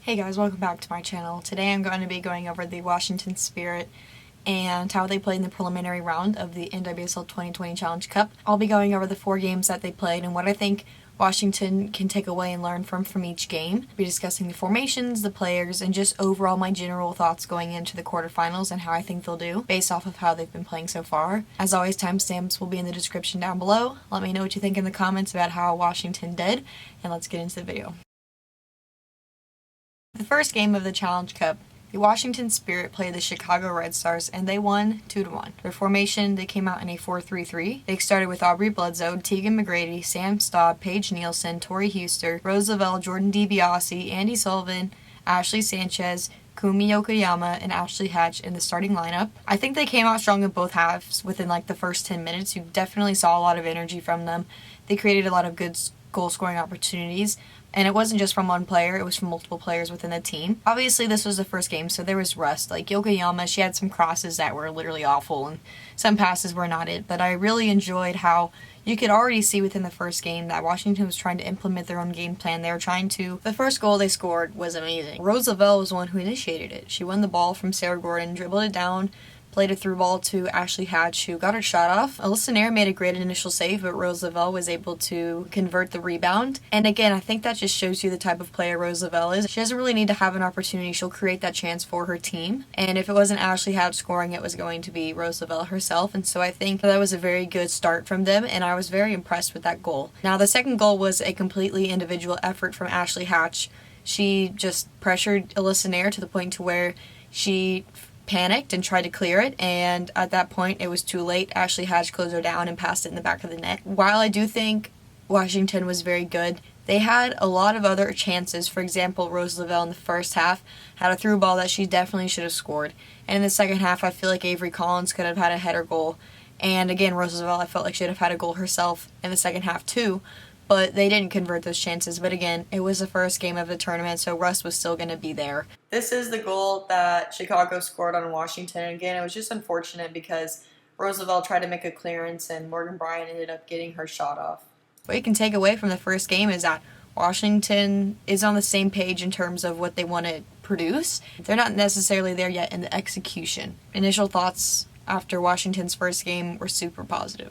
Hey guys, welcome back to my channel. Today I'm going to be going over the Washington Spirit and how they played in the preliminary round of the NWSL 2020 Challenge Cup. I'll be going over the 4 games that they played and what I think Washington can take away and learn from each game. I'll be discussing the formations, the players, and just overall my general thoughts going into the quarterfinals and how I think they'll do based off of how they've been playing so far. As always, timestamps will be in the description down below. Let me know what you think in the comments about how Washington did, and let's get into the video. The first game of the Challenge Cup, the Washington Spirit played the Chicago Red Stars and they won 2-1. Their formation, they came out in a 4-3-3. They started with Aubrey Bledsoe, Tegan McGrady, Sam Staub, Paige Nielsen, Tori Huster, Rose Lavelle, Jordan DiBiase, Andy Sullivan, Ashley Sanchez, Kumi Yokoyama, and Ashley Hatch in the starting lineup. I think they came out strong in both halves within the first 10 minutes. You definitely saw a lot of energy from them. They created a lot of good goal scoring opportunities. And it wasn't just from one player, it was from multiple players within the team. Obviously, this was the first game, so there was rust. Like Yokoyama, she had some crosses that were literally awful, and some passes were not it. But I really enjoyed how you could already see within the first game that Washington was trying to implement their own game plan. They were trying to... The first goal they scored was amazing. Rose Lavelle was the one who initiated it. She won the ball from Sarah Gordon, dribbled it down, played a through ball to Ashley Hatch, who got her shot off. Alyssa Nair made a great initial save, but Rose Lavelle was able to convert the rebound. And again, I think that just shows you the type of player Rose Lavelle is. She doesn't really need to have an opportunity. She'll create that chance for her team. And if it wasn't Ashley Hatch scoring, it was going to be Rose Lavelle herself. And so I think that was a very good start from them, and I was very impressed with that goal. Now, the second goal was a completely individual effort from Ashley Hatch. She just pressured Alyssa Nair to the point to where she panicked and tried to clear it, and at that point it was too late. Ashley Hatch closed her down and passed it in the back of the net. While I do think Washington was very good, they had a lot of other chances. For example, Rose Lavelle in the first half had a through ball that she definitely should have scored, and in the second half I feel like Avery Collins could have had a header goal, and again Rose Lavelle I felt like she should have had a goal herself in the second half too. But they didn't convert those chances. But again, it was the first game of the tournament, so rust was still going to be there. This is the goal that Chicago scored on Washington. Again, it was just unfortunate because Rose Lavelle tried to make a clearance and Morgan Bryan ended up getting her shot off. What you can take away from the first game is that Washington is on the same page in terms of what they want to produce. They're not necessarily there yet in the execution. Initial thoughts after Washington's first game were super positive.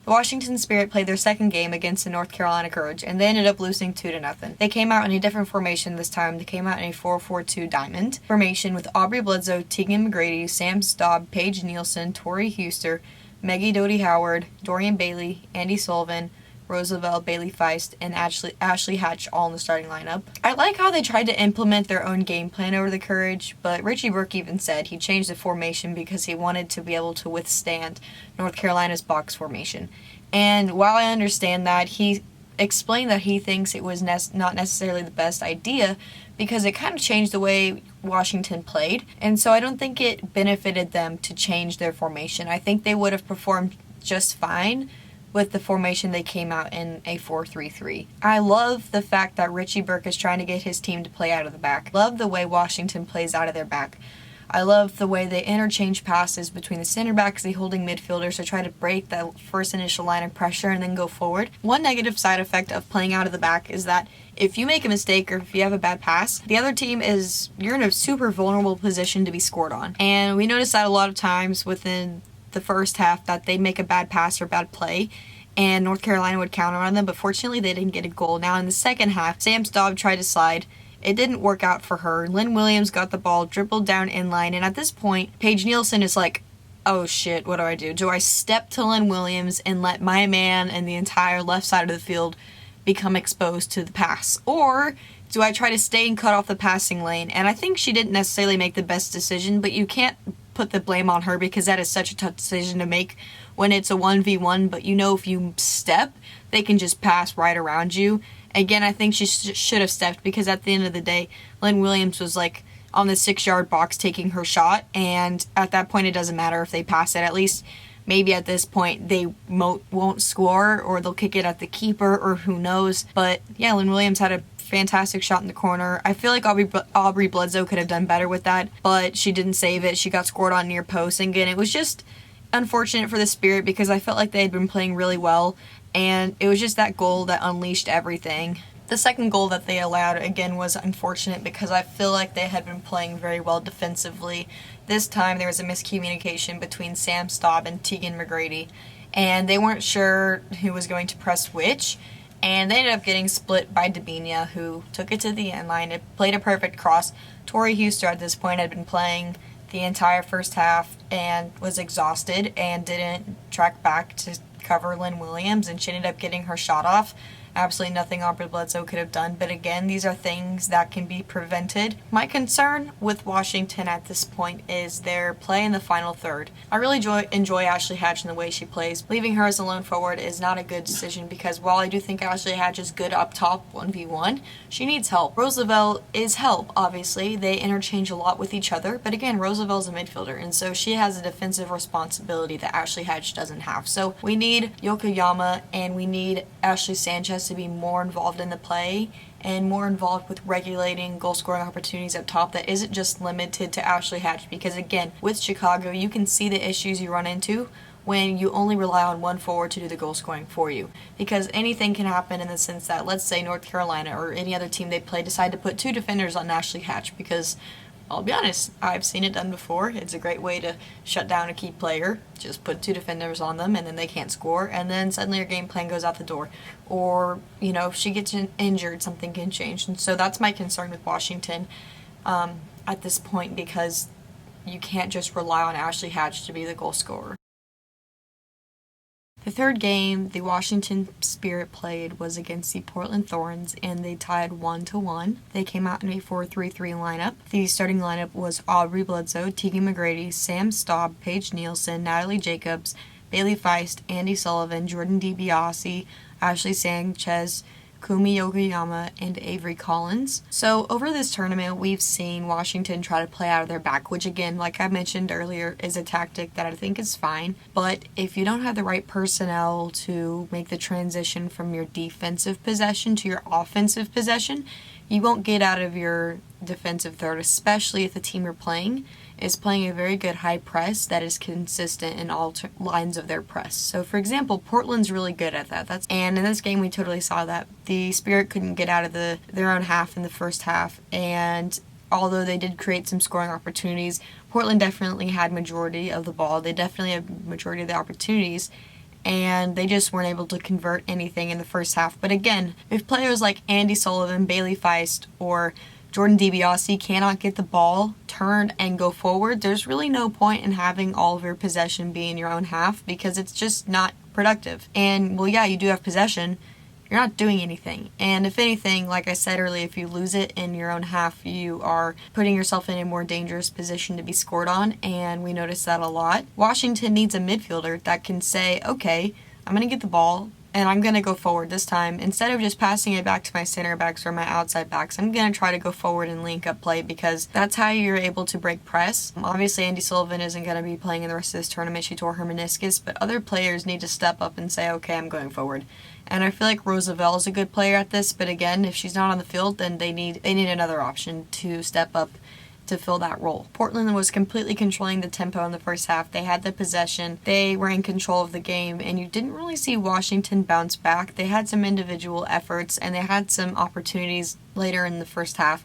The Washington Spirit played their second game against the North Carolina Courage, and they ended up losing 2-0. They came out in a different formation this time. They came out in a 4-4-2 diamond formation with Aubrey Bledsoe, Tegan McGrady, Sam Staub, Paige Nielsen, Tori Huster, Maggie Doty Howard, Dorian Bailey, Andy Sullivan, Rose Lavelle, Bailey Feist, and Ashley Hatch all in the starting lineup. I like how they tried to implement their own game plan over the Courage, but Richie Burke even said he changed the formation because he wanted to be able to withstand North Carolina's box formation. And while I understand that, he explained that he thinks it was not necessarily the best idea because it kind of changed the way Washington played, and so I don't think it benefited them to change their formation. I think they would have performed just fine with the formation they came out in a 4-3-3. I love the fact that Richie Burke is trying to get his team to play out of the back. Love the way Washington plays out of their back. I love the way they interchange passes between the center backs, the holding midfielders to try to break that first initial line of pressure and then go forward. One negative side effect of playing out of the back is that if you make a mistake or if you have a bad pass, the other team you're in a super vulnerable position to be scored on. And we noticed that a lot of times within the first half that they'd make a bad pass or bad play and North Carolina would counter on them, but fortunately they didn't get a goal. Now in the second half, Sam Staub tried to slide. It didn't work out for her. Lynn Williams got the ball, dribbled down inline, and at this point, Paige Nielsen is like, oh shit, what do I do? Do I step to Lynn Williams and let my man and the entire left side of the field become exposed to the pass? Or do I try to stay and cut off the passing lane? And I think she didn't necessarily make the best decision, but you can't put the blame on her because that is such a tough decision to make when it's a 1v1, but you know if you step, they can just pass right around you. Again, I think she should have stepped because at the end of the day, Lynn Williams was like on the 6-yard box taking her shot, and at that point it doesn't matter if they pass it. At least maybe at this point they won't score or they'll kick it at the keeper or who knows. But yeah, Lynn Williams had a fantastic shot in the corner. I feel like Aubrey Bledsoe could have done better with that, but she didn't save it. She got scored on near post, and again, it was just unfortunate for the Spirit because I felt like they had been playing really well, and it was just that goal that unleashed everything. The second goal that they allowed, again, was unfortunate because I feel like they had been playing very well defensively. This time there was a miscommunication between Sam Staub and Tegan McGrady, and they weren't sure who was going to press which, and they ended up getting split by Dabinia, who took it to the end line. It played a perfect cross. Tori Huster at this point had been playing the entire first half and was exhausted and didn't track back to cover Lynn Williams, and she ended up getting her shot off. Absolutely nothing Aubrey Bledsoe could have done, but again, these are things that can be prevented. My concern with Washington at this point is their play in the final third. I really enjoy Ashley Hatch and the way she plays. Leaving her as a lone forward is not a good decision because while I do think Ashley Hatch is good up top 1v1, she needs help. Roosevelt is help, obviously. They interchange a lot with each other, but again, Roosevelt's a midfielder, and so she has a defensive responsibility that Ashley Hatch doesn't have. So we need Yokoyama and we need Ashley Sanchez to be more involved in the play and more involved with regulating goal scoring opportunities up top that isn't just limited to Ashley Hatch, because again, with Chicago, you can see the issues you run into when you only rely on one forward to do the goal scoring for you, because anything can happen in the sense that, let's say North Carolina or any other team they play decide to put 2 defenders on Ashley Hatch, because I'll be honest, I've seen it done before. It's a great way to shut down a key player. Just put 2 defenders on them and then they can't score, and then suddenly your game plan goes out the door. Or, if she gets injured, something can change. And so that's my concern with Washington at this point, because you can't just rely on Ashley Hatch to be the goal scorer. The third game the Washington Spirit played was against the Portland Thorns, and they tied 1-1. They came out in a 4-3-3 lineup. The starting lineup was Aubrey Bledsoe, Tegan McGrady, Sam Staub, Paige Nielsen, Natalie Jacobs, Bailey Feist, Andy Sullivan, Jordan DiBiase, Ashley Sanchez, Kumi Yokoyama, and Avery Collins. So over this tournament, we've seen Washington try to play out of their back, which again, like I mentioned earlier, is a tactic that I think is fine. But if you don't have the right personnel to make the transition from your defensive possession to your offensive possession, you won't get out of your defensive third, especially if the team you're playing is playing a very good high press that is consistent in all lines of their press. So for example, Portland's really good at that. And in this game we totally saw that. The Spirit couldn't get out of their own half in the first half, and although they did create some scoring opportunities, Portland definitely had majority of the ball. They definitely had majority of the opportunities, and they just weren't able to convert anything in the first half. But again, if players like Andy Sullivan, Bailey Feist, or Jordan DiBiase cannot get the ball turned and go forward, there's really no point in having all of your possession be in your own half, because it's just not productive. And, well, yeah, you do have possession, you're not doing anything. And if anything, like I said earlier, if you lose it in your own half, you are putting yourself in a more dangerous position to be scored on, and we notice that a lot. Washington needs a midfielder that can say, okay, I'm going to get the ball, and I'm going to go forward this time. Instead of just passing it back to my center backs or my outside backs, I'm going to try to go forward and link up play, because that's how you're able to break press. Obviously, Andy Sullivan isn't going to be playing in the rest of this tournament. She tore her meniscus, but other players need to step up and say, okay, I'm going forward. And I feel like Roosevelt is a good player at this, but again, if she's not on the field, then they need another option to step up to fill that role. Portland was completely controlling the tempo in the first half. They had the possession. They were in control of the game, and you didn't really see Washington bounce back. They had some individual efforts, and they had some opportunities later in the first half,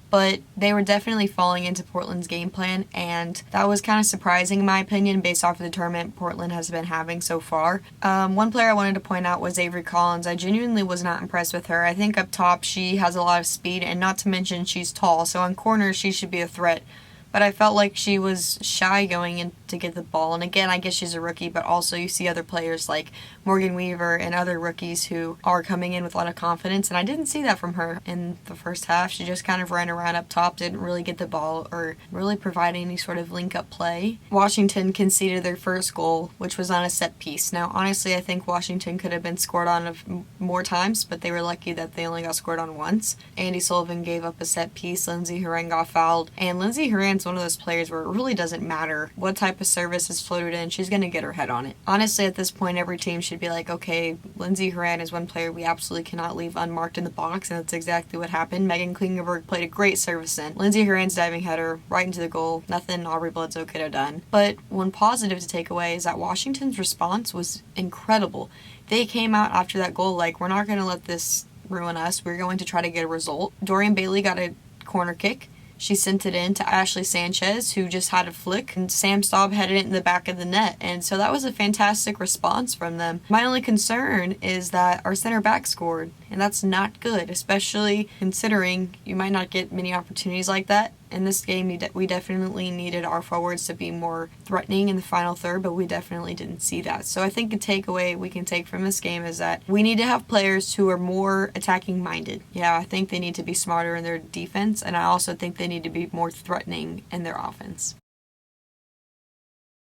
but they were definitely falling into Portland's game plan, and that was kind of surprising in my opinion based off of the tournament Portland has been having so far. One player I wanted to point out was Avery Collins. I genuinely was not impressed with her. I think up top she has a lot of speed, and not to mention she's tall, so on corners she should be a threat. But I felt like she was shy going in to get the ball. And again, I guess she's a rookie, but also you see other players like Morgan Weaver and other rookies who are coming in with a lot of confidence. And I didn't see that from her in the first half. She just kind of ran around up top, didn't really get the ball or really provide any sort of link-up play. Washington conceded their first goal, which was on a set piece. Now, honestly, I think Washington could have been scored on more times, but they were lucky that they only got scored on once. Andy Sullivan gave up a set piece. Lindsey Horan got fouled. And Lindsey Horan's one of those players where it really doesn't matter what type of service is floated in, she's going to get her head on it. Honestly, at this point, every team should be like, okay, Lindsey Horan is one player we absolutely cannot leave unmarked in the box, and that's exactly what happened. Megan Klingenberg played a great service in. Lindsey Horan's diving header right into the goal. Nothing Aubrey Bledsoe could have done. But one positive to take away is that Washington's response was incredible. They came out after that goal like, we're not going to let this ruin us. We're going to try to get a result. Dorian Bailey got a corner kick. She sent it in to Ashley Sanchez, who just had a flick, and Sam Staub headed it in the back of the net. And so that was a fantastic response from them. My only concern is that our center back scored, and that's not good, especially considering you might not get many opportunities like that. In this game, we definitely needed our forwards to be more threatening in the final third, but we definitely didn't see that. So I think a takeaway we can take from this game is that we need to have players who are more attacking minded. Yeah, I think they need to be smarter in their defense, and I also think they need to be more threatening in their offense.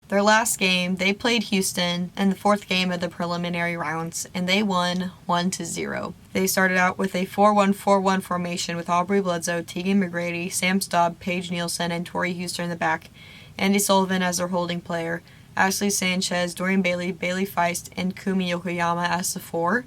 Their last game, they played Houston in the fourth game of the preliminary rounds, and they won 1-0. They started out with a 4-1-4-1 formation with Aubrey Bledsoe, Tegan McGrady, Sam Staub, Paige Nielsen, and Tori Huster in the back, Andy Sullivan as their holding player, Ashley Sanchez, Dorian Bailey, Bailey Feist, and Kumi Yokoyama as the four,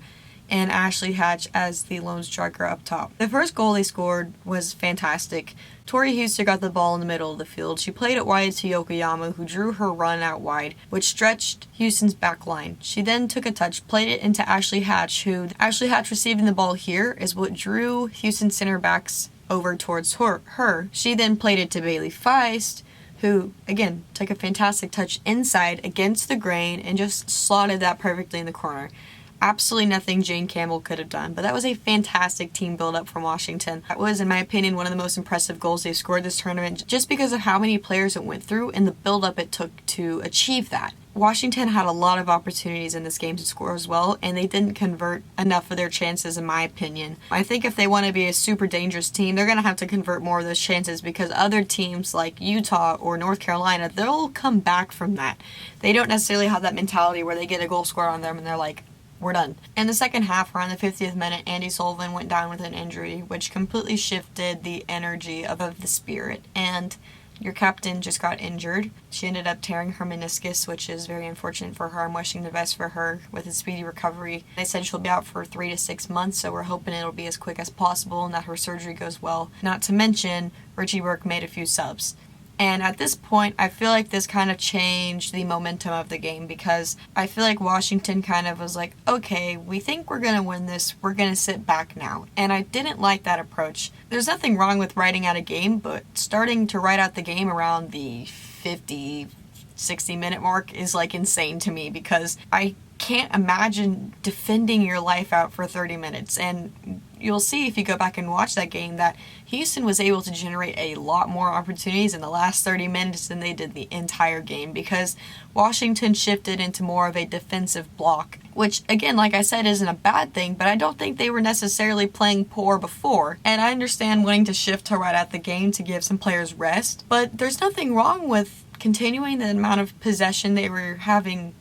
and Ashley Hatch as the lone striker up top. The first goal they scored was fantastic. Tori Huster got the ball in the middle of the field. She played it wide to Yokoyama, who drew her run out wide, which stretched Houston's back line. She then took a touch, played it into Ashley Hatch, who Ashley Hatch receiving the ball here is what drew Houston center backs over towards her. She then played it to Bailey Feist, who, again, took a fantastic touch inside against the grain and just slotted that perfectly in the corner. Absolutely nothing Jane Campbell could have done, but that was a fantastic team build-up from Washington. That was, in my opinion, one of the most impressive goals they've scored this tournament, just because of how many players it went through and the build-up it took to achieve that. Washington had a lot of opportunities in this game to score as well, and they didn't convert enough of their chances, in my opinion. I think if they want to be a super dangerous team, they're going to have to convert more of those chances, because other teams like Utah or North Carolina, they'll come back from that. They don't necessarily have that mentality where they get a goal scored on them and they're like, we're done. In the second half, around the 50th minute, Andy Sullivan went down with an injury, which completely shifted the energy of the Spirit. And your captain just got injured. She ended up tearing her meniscus, which is very unfortunate for her. I'm wishing the best for her with a speedy recovery. They said she'll be out for 3 to 6 months, so we're hoping it'll be as quick as possible and that her surgery goes well. Not to mention, Richie Burke made a few subs. And at this point, I feel like this kind of changed the momentum of the game, because I feel like Washington kind of was like, okay, we think we're going to win this, we're going to sit back now. And I didn't like that approach. There's nothing wrong with writing out a game, but starting to write out the game around the 50, 60-minute mark is like insane to me, because I can't imagine defending your life out for 30 minutes. And you'll see if you go back and watch that game that Houston was able to generate a lot more opportunities in the last 30 minutes than they did the entire game, because Washington shifted into more of a defensive block, which, again, like I said, isn't a bad thing, but I don't think they were necessarily playing poor before. And I understand wanting to shift to right at the game to give some players rest, but there's nothing wrong with continuing the amount of possession they were having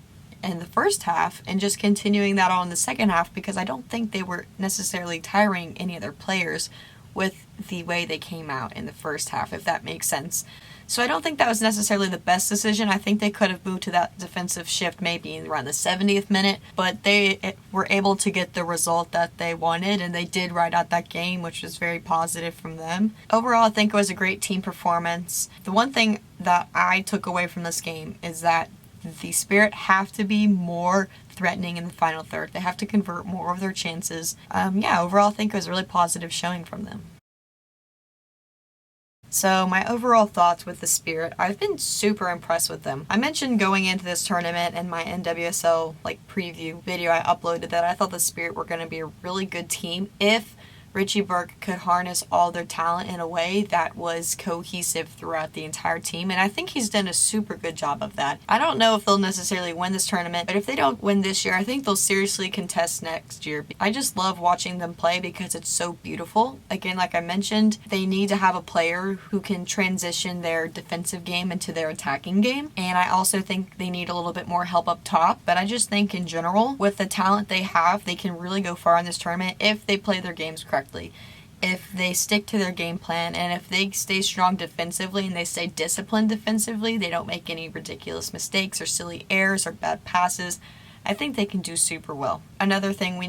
in the first half and just continuing that on in the second half, because I don't think they were necessarily tiring any of their players with the way they came out in the first half, if that makes sense. So I don't think that was necessarily the best decision. I think they could have moved to that defensive shift maybe around the 70th minute, but they were able to get the result that they wanted, and they did ride out that game, which was very positive from them. Overall, I think it was a great team performance. The one thing that I took away from this game is that the Spirit have to be more threatening in the final third. They have to convert more of their chances. Overall, I think it was a really positive showing from them. So my overall thoughts with the Spirit, I've been super impressed with them. I mentioned going into this tournament in my NWSL preview video I uploaded that I thought the Spirit were going to be a really good team if Richie Burke could harness all their talent in a way that was cohesive throughout the entire team, and I think he's done a super good job of that. I don't know if they'll necessarily win this tournament, but if they don't win this year, I think they'll seriously contest next year. I just love watching them play because it's so beautiful. Again, like I mentioned, they need to have a player who can transition their defensive game into their attacking game, and I also think they need a little bit more help up top, but I just think in general, with the talent they have, they can really go far in this tournament if they play their games correctly. If they stick to their game plan, and if they stay strong defensively and they stay disciplined defensively, they don't make any ridiculous mistakes or silly errors or bad passes, I think they can do super well. Another thing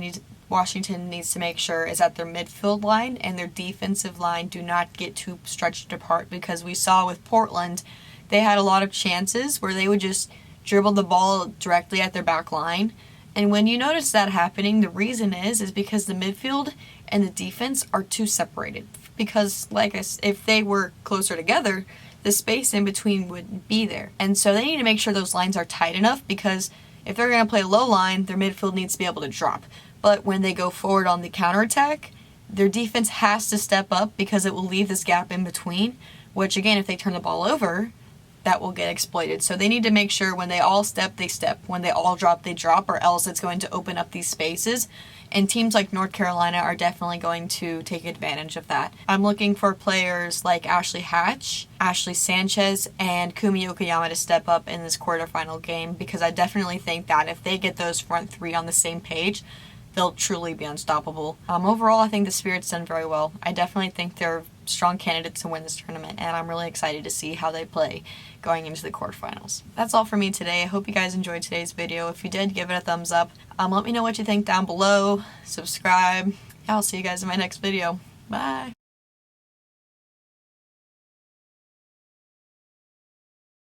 Washington needs to make sure is that their midfield line and their defensive line do not get too stretched apart, because we saw with Portland, they had a lot of chances where they would just dribble the ball directly at their back line, And when you notice that happening, the reason is because the midfield and the defense are too separated. Because, if they were closer together, the space in between wouldn't be there. And so they need to make sure those lines are tight enough, because if they're going to play a low line, their midfield needs to be able to drop. But when they go forward on the counterattack, their defense has to step up, because it will leave this gap in between, which again, if they turn the ball over, that will get exploited. So they need to make sure when they all step, they step. When they all drop, they drop, or else it's going to open up these spaces. And teams like North Carolina are definitely going to take advantage of that. I'm looking for players like Ashley Hatch, Ashley Sanchez, and Kumi Okayama to step up in this quarterfinal game, because I definitely think that if they get those front three on the same page, they'll truly be unstoppable. Overall, I think the Spirit's done very well. I definitely think they're strong candidates to win this tournament, and I'm really excited to see how they play going into the quarterfinals. That's all for me today. I hope you guys enjoyed today's video. If you did, give it a thumbs up. Let me know what you think down below. Subscribe. I'll see you guys in my next video. Bye!